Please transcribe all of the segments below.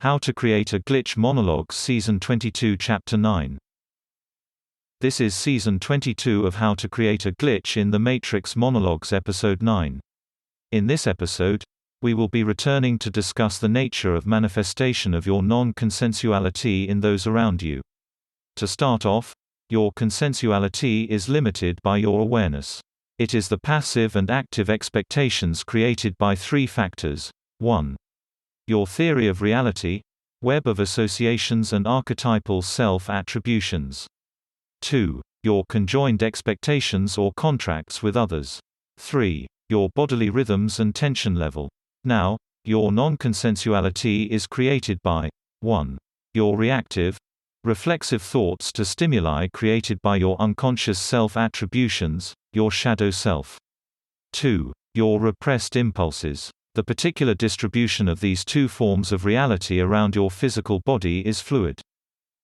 How to Create a Glitch Monologues Season 22 Chapter 9. This is Season 22 of How to Create a Glitch in the Matrix Monologues Episode 9. In this episode, we will be returning to discuss the nature of manifestation of your non-consensuality in those around you. To start off, your consensuality is limited by your awareness. It is the passive and active expectations created by three factors. 1. Your theory of reality, web of associations and archetypal self-attributions. 2. Your conjoined expectations or contracts with others. 3. Your bodily rhythms and tension level. Now, your non-consensuality is created by 1. Your reactive, reflexive thoughts to stimuli created by your unconscious self-attributions, your shadow self. 2. Your repressed impulses. The particular distribution of these two forms of reality around your physical body is fluid.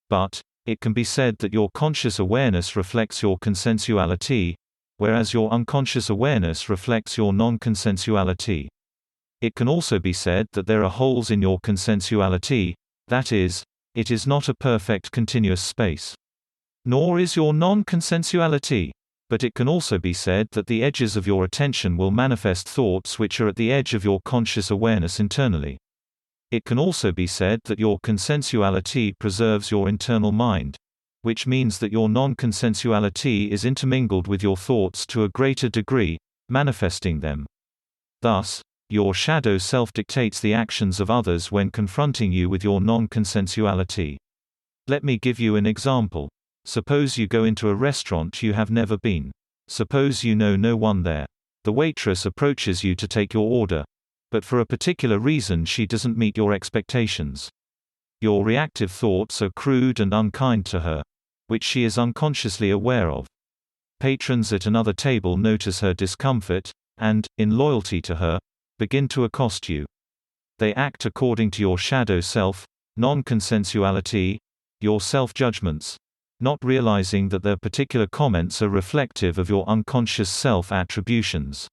But, it can be said that your conscious awareness reflects your consensuality, whereas your unconscious awareness reflects your non-consensuality. It can also be said that there are holes in your consensuality, that is, it is not a perfect continuous space. Nor is your non-consensuality. But it can also be said that the edges of your attention will manifest thoughts which are at the edge of your conscious awareness internally. It can also be said that your consensuality preserves your internal mind, which means that your non-consensuality is intermingled with your thoughts to a greater degree, manifesting them. Thus, your shadow self dictates the actions of others when confronting you with your non-consensuality. Let me give you an example. Suppose you go into a restaurant you have never been. Suppose you know no one there. The waitress approaches you to take your order, but for a particular reason she doesn't meet your expectations. Your reactive thoughts are crude and unkind to her, which she is unconsciously aware of. Patrons at another table notice her discomfort, and, in loyalty to her, begin to accost you. They act according to your shadow self, non-consensuality, your self-judgments, not realizing that their particular comments are reflective of your unconscious self-attributions.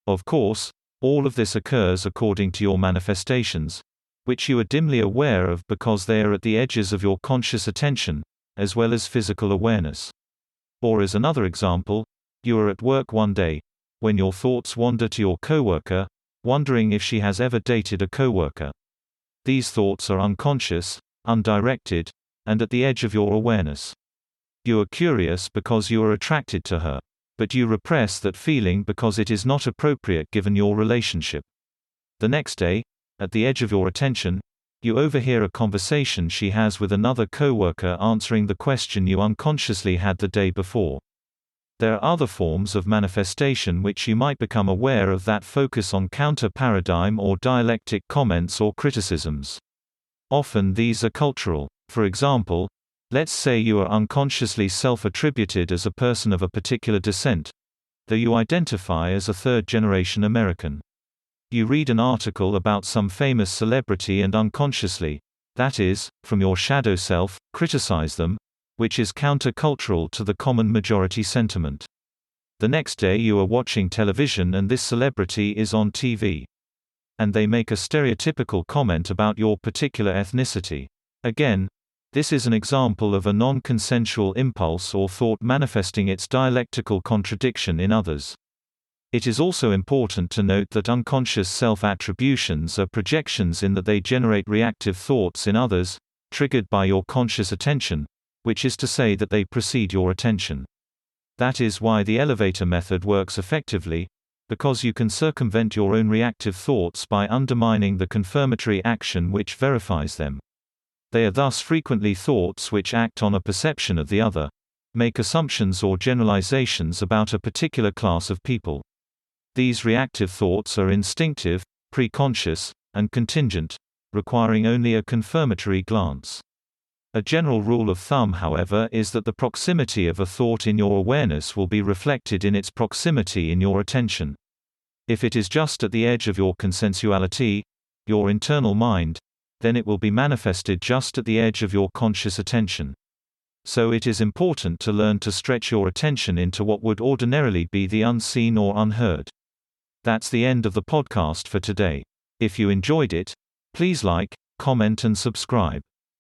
Of course, all of this occurs according to your manifestations, which you are dimly aware of because they are at the edges of your conscious attention, as well as physical awareness. Or as another example, you are at work one day, when your thoughts wander to your coworker, wondering if she has ever dated a coworker. These thoughts are unconscious, undirected, and at the edge of your awareness. You are curious because you are attracted to her, but you repress that feeling because it is not appropriate given your relationship. The next day, at the edge of your attention, you overhear a conversation she has with another coworker answering the question you unconsciously had the day before. There are other forms of manifestation which you might become aware of that focus on counter-paradigm or dialectic comments or criticisms. Often these are cultural. For example, let's say you are unconsciously self-attributed as a person of a particular descent, though you identify as a third-generation American. You read an article about some famous celebrity and unconsciously, that is, from your shadow self, criticize them, which is counter-cultural to the common majority sentiment. The next day you are watching television and this celebrity is on TV. And they make a stereotypical comment about your particular ethnicity. Again, this is an example of a non-consensual impulse or thought manifesting its dialectical contradiction in others. It is also important to note that unconscious self-attributions are projections in that they generate reactive thoughts in others, triggered by your conscious attention, which is to say that they precede your attention. That is why the elevator method works effectively, because you can circumvent your own reactive thoughts by undermining the confirmatory action which verifies them. They are thus frequently thoughts which act on a perception of the other, make assumptions or generalizations about a particular class of people. These reactive thoughts are instinctive, preconscious, and contingent, requiring only a confirmatory glance. A general rule of thumb, however, is that the proximity of a thought in your awareness will be reflected in its proximity in your attention. If it is just at the edge of your consensuality, your internal mind, then it will be manifested just at the edge of your conscious attention. So it is important to learn to stretch your attention into what would ordinarily be the unseen or unheard. That's the end of the podcast for today. If you enjoyed it, please like, comment and subscribe.